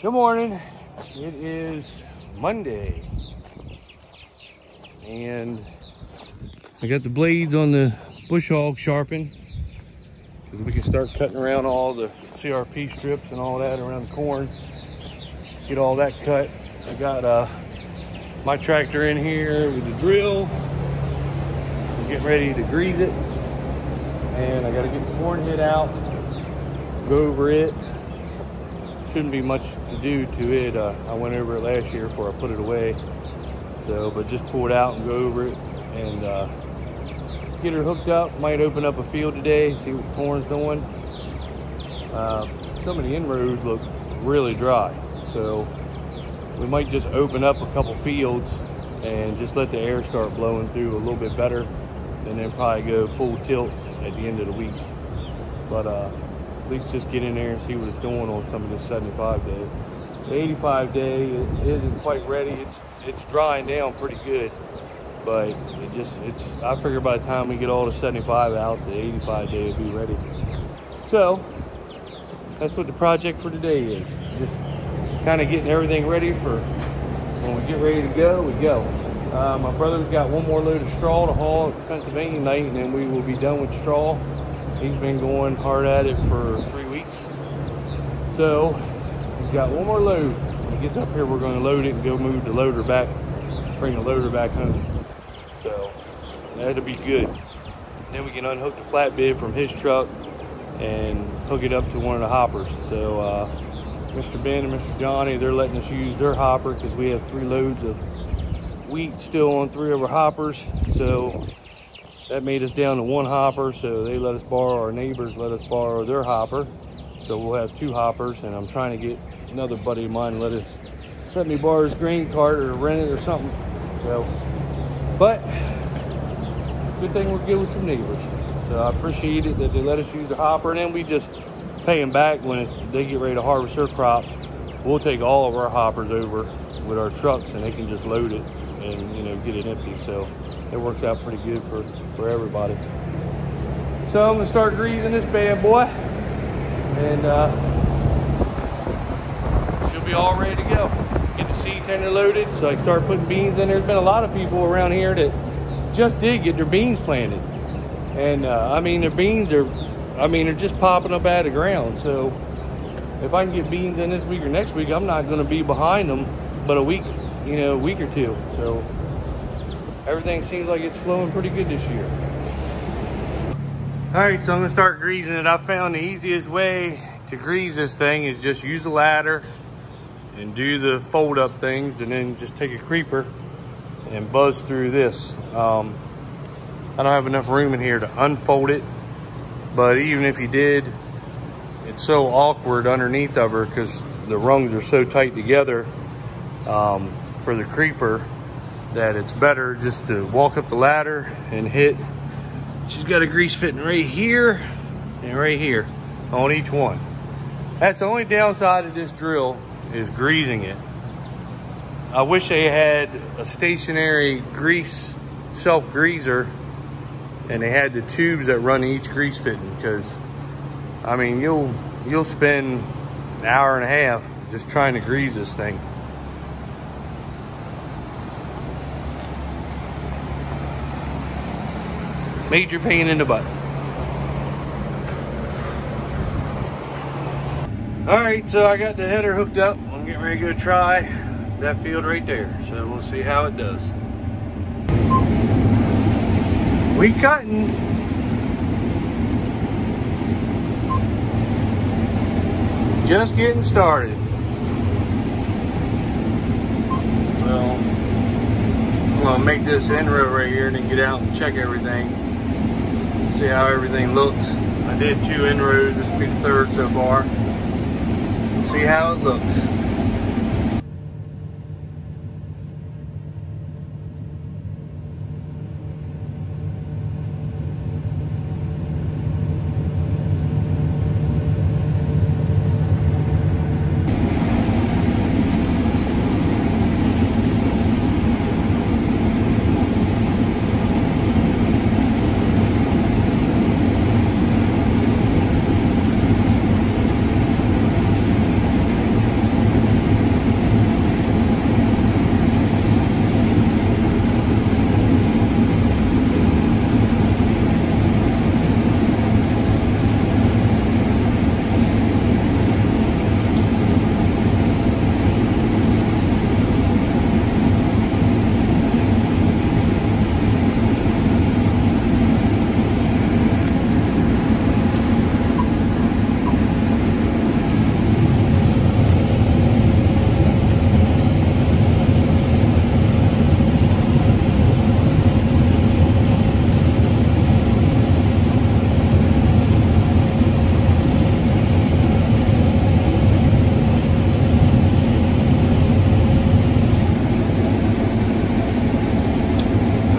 Good morning. It is Monday, and I got the blades on the bush hog sharpened because we can start cutting around all the CRP strips and all that around the corn. Get all that cut. I got my tractor in here with the drill. I'm getting ready to grease it, and I got to get the corn head out, go over it. Shouldn't be much to do to it. I went over it last year before I put it away. So, but just pull it out and go over it and get her hooked up. Might open up a field today, see what the corn's doing. Some of the inroads look really dry. So we might just open up a couple fields and just let the air start blowing through a little bit better, and then probably go full tilt at the end of the week. But at least just get in there and see what it's doing on some of this 75 day. The 85 day it isn't quite ready. It's drying down pretty good, but I figure by the time we get all the 75 out, the 85 day will be ready. So that's what the project for today is. Just kind of getting everything ready for when we get ready to go, we go. My brother's got one more load of straw to haul at Pennsylvania night, and then we will be done with straw. He's been going hard at it for 3 weeks. So he's got one more load. When he gets up here, we're going to load it and go move the loader back, bring the loader back home. So that'll be good. Then we can unhook the flatbed from his truck and hook it up to one of the hoppers. So Mr. Ben and Mr. Johnny, they're letting us use their hopper because we have 3 loads of wheat still on 3 of our hoppers. So that made us down to 1 hopper, so they let us borrow, our neighbors let us borrow their hopper. So we'll have 2 hoppers, and I'm trying to get another buddy of mine to let me borrow his grain cart or rent it or something. So, but good thing we're good with some neighbors. So I appreciate it that they let us use the hopper, and then we just pay them back when they get ready to harvest their crop. We'll take all of our hoppers over with our trucks, and they can just load it and get it empty. So it works out pretty good for everybody. So I'm gonna start greasing this bad boy, and she'll be all ready to go. Get the seed tender loaded so I can start putting beans in. There's been a lot of people around here that just did get their beans planted, and I mean their beans are, they're just popping up out of the ground. So if I can get beans in this week or next week, I'm not gonna be behind them but a week, a week or two. So everything seems like it's flowing pretty good this year. All right, so I'm gonna start greasing it. I found the easiest way to grease this thing is just use the ladder and do the fold up things, and then just take a creeper and buzz through this. I don't have enough room in here to unfold it, but even if you did, it's so awkward underneath of her because the rungs are so tight together for the creeper, that it's better just to walk up the ladder and hit. She's got a grease fitting right here and right here on each one. That's the only downside of this drill, is greasing it. I wish they had a stationary grease self-greaser and they had the tubes that run each grease fitting, because you'll spend an hour and a half just trying to grease this thing. Major pain in the butt. All right, so I got the header hooked up. I'm getting ready to go try that field right there. So we'll see how it does. We cutting. Just getting started. So I'm gonna make this inroad right here and then get out and check everything. See how everything looks. I did 2 inroads, this will be the 3rd so far. See how it looks.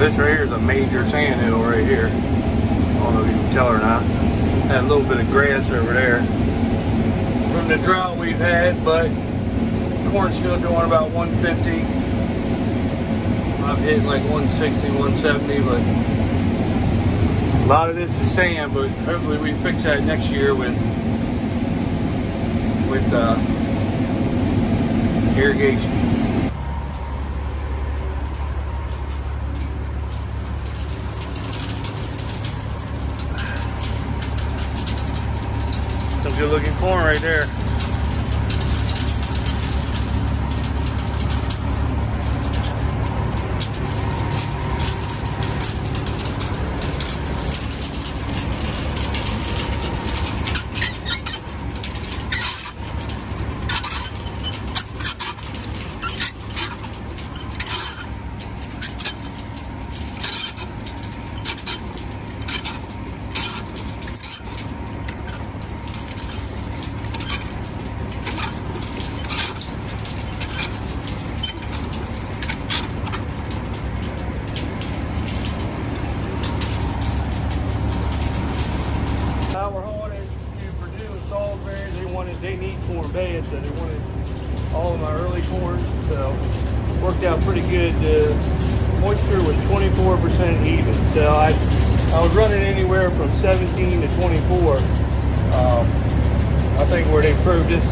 This right here is a major sand hill right here. I don't know if you can tell or not. Had a little bit of grass over there from the drought we've had, but corn's still doing about 150. I'm hitting like 160, 170, but a lot of this is sand, but hopefully we fix that next year with irrigation. Some good looking corn right there. They need corn bad, so they wanted all of my early corn, so worked out pretty good. Moisture was 24% even, so I was running anywhere from 17 to 24. I think where they proved this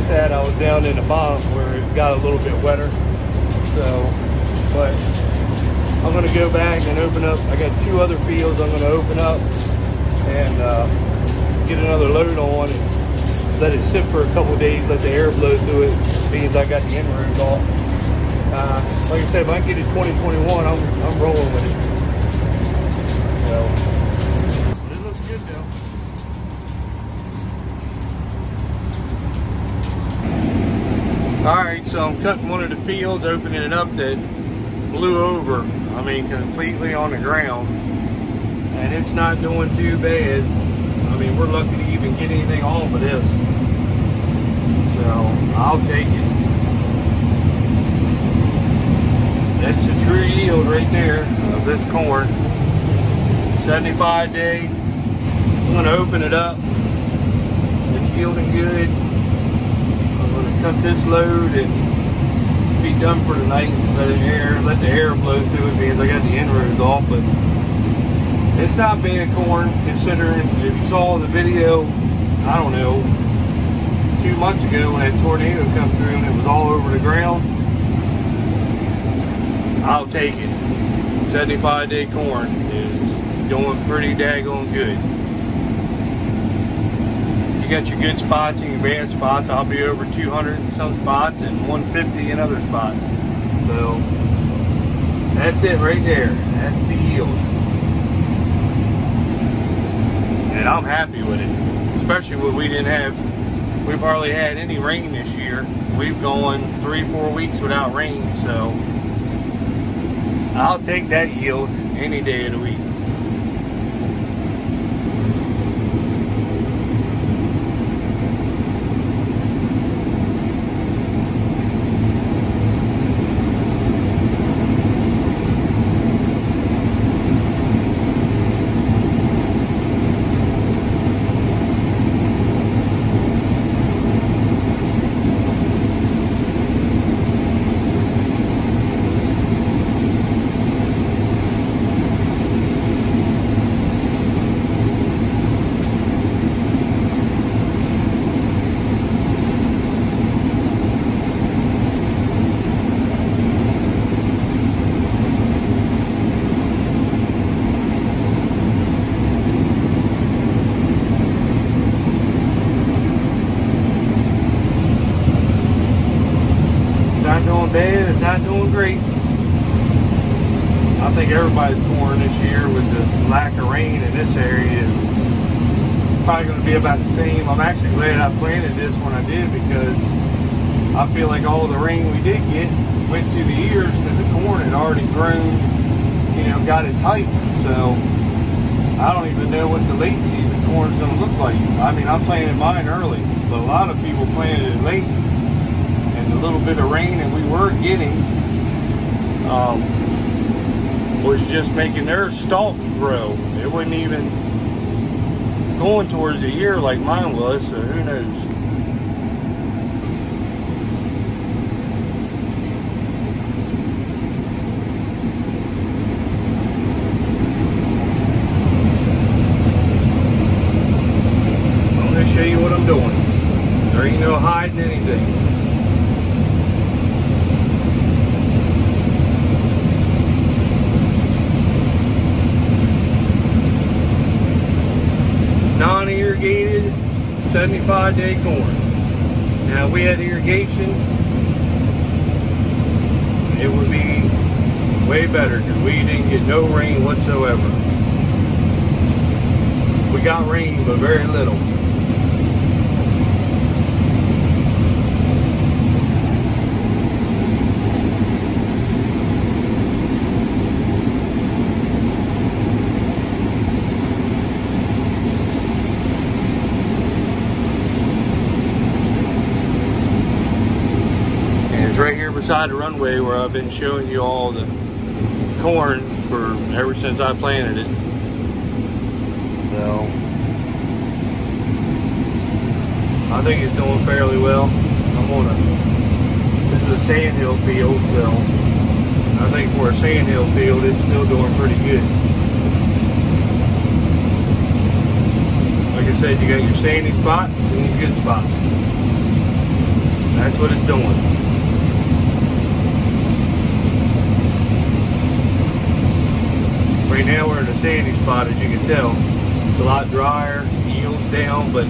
at, I was down in the bottom where it got a little bit wetter. So, but I'm gonna go back and open up. I got 2 other fields I'm gonna open up and get another load on and let it sit for a couple of days, let the air blow through it, being I got the inroads off. Like I said, if I can get it 2021, I'm rolling with it. So, it looks good though. Alright, so I'm cutting one of the fields, opening it up that blew over, I mean completely on the ground. And it's not doing too bad. I mean, we're lucky to even get anything off of this. So, I'll take it. That's the true yield right there of this corn. 75 day. I'm going to open it up. It's yielding good. I'm going to cut this load and be done for the night. Let the air blow through it because I got the inroads off. But it's not bad corn, considering if you saw the video, I don't know, 2 months ago when that tornado come through and it was all over the ground. I'll take it. 75 day corn is doing pretty daggone good. You got your good spots and your bad spots. I'll be over 200 in some spots and 150 in other spots. So that's it right there. That's the yield. And I'm happy with it, especially when we've hardly had any rain this year. We've gone 3-4 weeks without rain, so I'll take that yield any day of the week. Bad, it's not doing great. I think everybody's corn this year with the lack of rain in this area is probably going to be about the same. I'm actually glad I planted this when I did, because I feel like all the rain we did get went to the ears because the corn had already grown, you know, got its height. So I don't even know what the late season corn is going to look like. I mean, I planted mine early, but a lot of people planted it late. And the little bit of rain that we were getting was just making their stalk grow. It wasn't even going towards the ear like mine was, so who knows. I'm going to show you what I'm doing. There ain't no hiding anything. Non-irrigated 75-day corn. Now if we had irrigation, it would be way better because we didn't get no rain whatsoever. We got rain, but very little. Right here beside the runway where I've been showing you all the corn for ever since I planted it. So I think it's doing fairly well. This is a sandhill field, so I think for a sandhill field it's still doing pretty good. Like I said, you got your sandy spots and your good spots. That's what it's doing. Right now we're in a sandy spot, as you can tell. It's a lot drier, yields down, but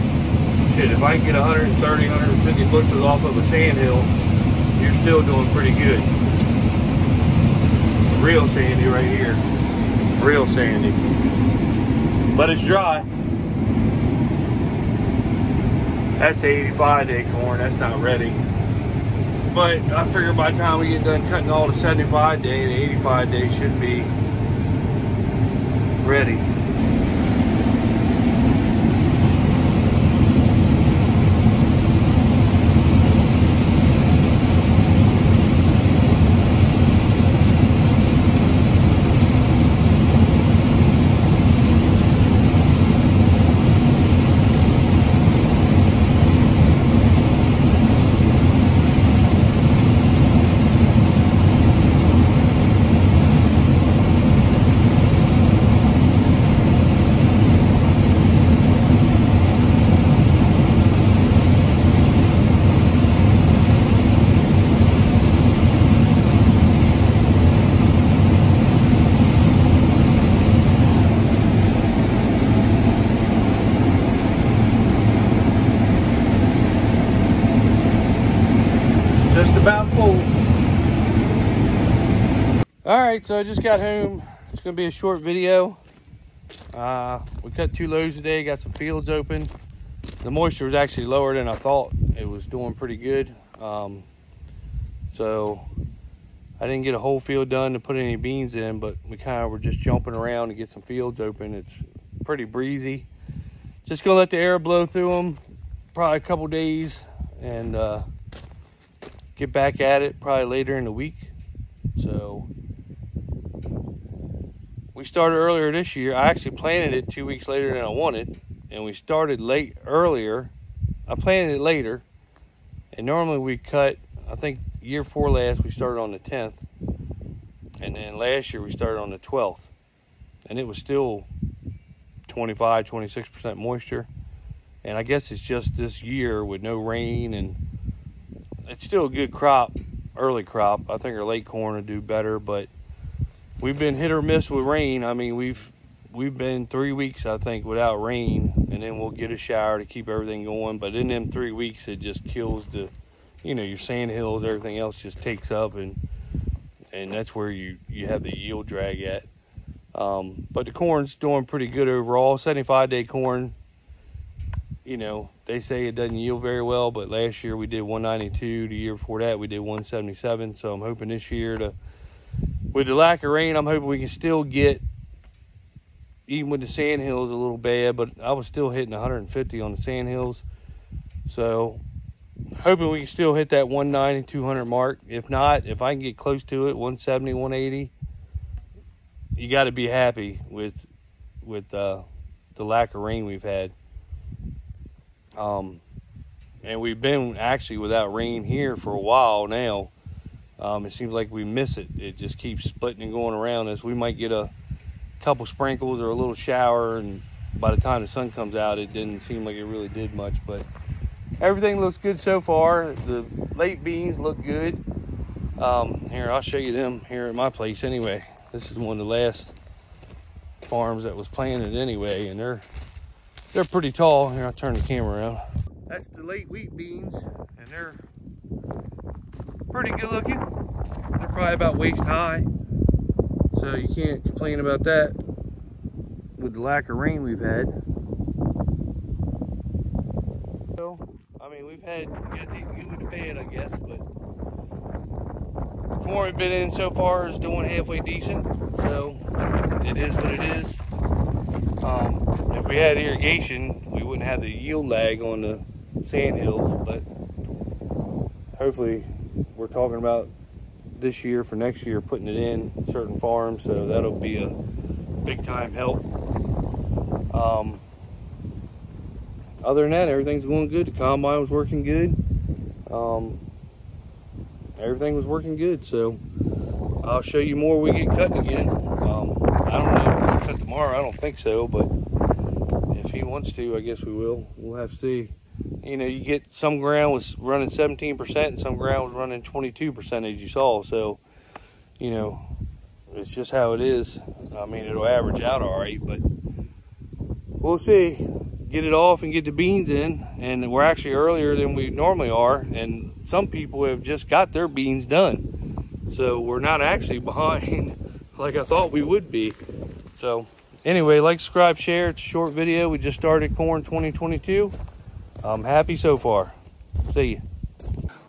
shit, if I can get 130, 150 bushels off of a sandhill, you're still doing pretty good. It's real sandy right here. Real sandy. But it's dry. That's the 85-day corn, that's not ready. But I figure by the time we get done cutting all the 75-day, the 85-day should be ready. Just about full. All right, so I just got home. It's gonna be a short video. We cut 2 loads today, got some fields open. The moisture was actually lower than I thought. It was doing pretty good. So I didn't get a whole field done to put any beans in, but we kind of were just jumping around to get some fields open. It's pretty breezy. Just gonna let the air blow through them probably a couple days and get back at it probably later in the week. So we started earlier this year. I actually planted it 2 weeks later than I wanted, and we started earlier. I planted it later, and normally we cut, I think year 4 last we started on the 10th, and then last year we started on the 12th, and it was still 25-26% moisture. And I guess it's just this year with no rain, and it's still a good crop, early crop. I think our late corn will do better, but we've been hit or miss with rain. I mean, we've been 3 weeks, I think, without rain, and then we'll get a shower to keep everything going. But in them 3 weeks, it just kills the, you know, your sand hills, everything else just takes up, and that's where you have the yield drag at. But the corn's doing pretty good overall. 75-day corn, you know, they say it doesn't yield very well, but last year we did 192. The year before that we did 177. So I'm hoping this year, with the lack of rain, I'm hoping we can still get, even with the sand hills a little bad, but I was still hitting 150 on the sand hills. So hoping we can still hit that 190, 200 mark. If not, if I can get close to it, 170, 180, you got to be happy with the lack of rain we've had. And we've been actually without rain here for a while now. It seems like we miss it. It just keeps splitting and going around us. We might get a couple sprinkles or a little shower, and by the time the sun comes out, it didn't seem like it really did much. But everything looks good so far. The late beans look good. Here, I'll show you them here at my place anyway. This is one of the last farms that was planted anyway, and they're pretty tall. Here, I'll turn the camera around. That's the late wheat beans, and they're pretty good looking. They're probably about waist high, so you can't complain about that with the lack of rain we've had. So, I mean, we've had, you got to take it with the bad, I guess, but the corn we've been in so far is doing halfway decent, so it is what it is. If we had irrigation, we wouldn't have the yield lag on the sand hills, but hopefully we're talking about this year for next year putting it in certain farms, so that'll be a big time help. Other than that, everything's going good. The combine was working good. Everything was working good, so I'll show you more when we get cutting again. I don't know if we'll cut tomorrow. I don't think so, but if he wants to, I guess we will. We'll have to see. You know, you get some ground was running 17% and some ground was running 22%, as you saw. So, you know, it's just how it is. I mean, it'll average out all right, but we'll see. Get it off and get the beans in, and we're actually earlier than we normally are, and some people have just got their beans done. So we're not actually behind like I thought we would be. So anyway, like, subscribe, share. It's a short video. We just started corn 2022. I'm happy so far. See ya.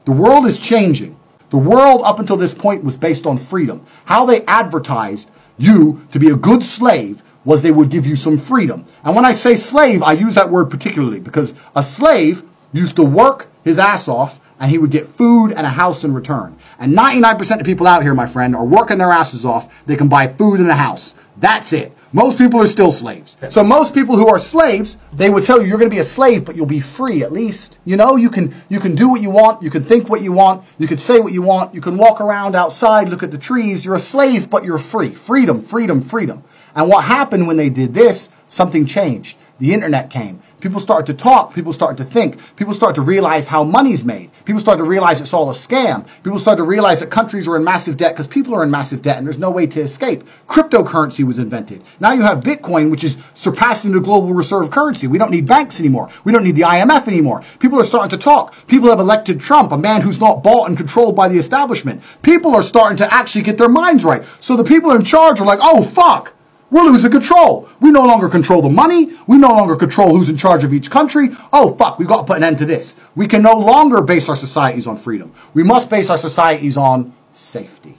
The world is changing. The world up until this point was based on freedom. How they advertised you to be a good slave was they would give you some freedom. And when I say slave, I use that word particularly because a slave used to work his ass off and he would get food and a house in return. And 99% of people out here, my friend, are working their asses off. They can buy food and a house. That's it. Most people are still slaves. So most people who are slaves, they would tell you you're going to be a slave, but you'll be free at least. You know, you can do what you want. You can think what you want. You can say what you want. You can walk around outside, look at the trees. You're a slave, but you're free. Freedom, freedom, freedom. And what happened when they did this, something changed. The internet came. People started to talk. People started to think. People started to realize how money's made. People started to realize it's all a scam. People started to realize that countries are in massive debt because people are in massive debt and there's no way to escape. Cryptocurrency was invented. Now you have Bitcoin, which is surpassing the global reserve currency. We don't need banks anymore. We don't need the IMF anymore. People are starting to talk. People have elected Trump, a man who's not bought and controlled by the establishment. People are starting to actually get their minds right. So the people in charge are like, oh, fuck. We're losing control. We no longer control the money. We no longer control who's in charge of each country. Oh, fuck, we've got to put an end to this. We can no longer base our societies on freedom. We must base our societies on safety.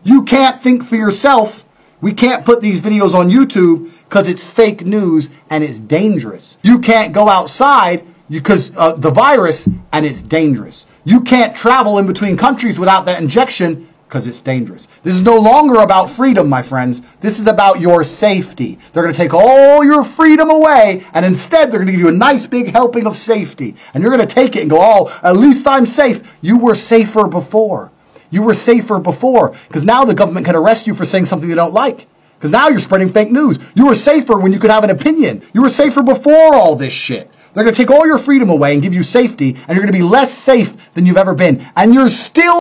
You can't think for yourself. We can't put these videos on YouTube because it's fake news and it's dangerous. You can't go outside because the virus and it's dangerous. You can't travel in between countries without that injection because it's dangerous. This is no longer about freedom, my friends. This is about your safety. They're going to take all your freedom away, and instead they're going to give you a nice big helping of safety. And you're going to take it and go, oh, at least I'm safe. You were safer before. You were safer before, because now the government can arrest you for saying something they don't like. Because now you're spreading fake news. You were safer when you could have an opinion. You were safer before all this shit. They're going to take all your freedom away and give you safety, and you're going to be less safe than you've ever been. And you're still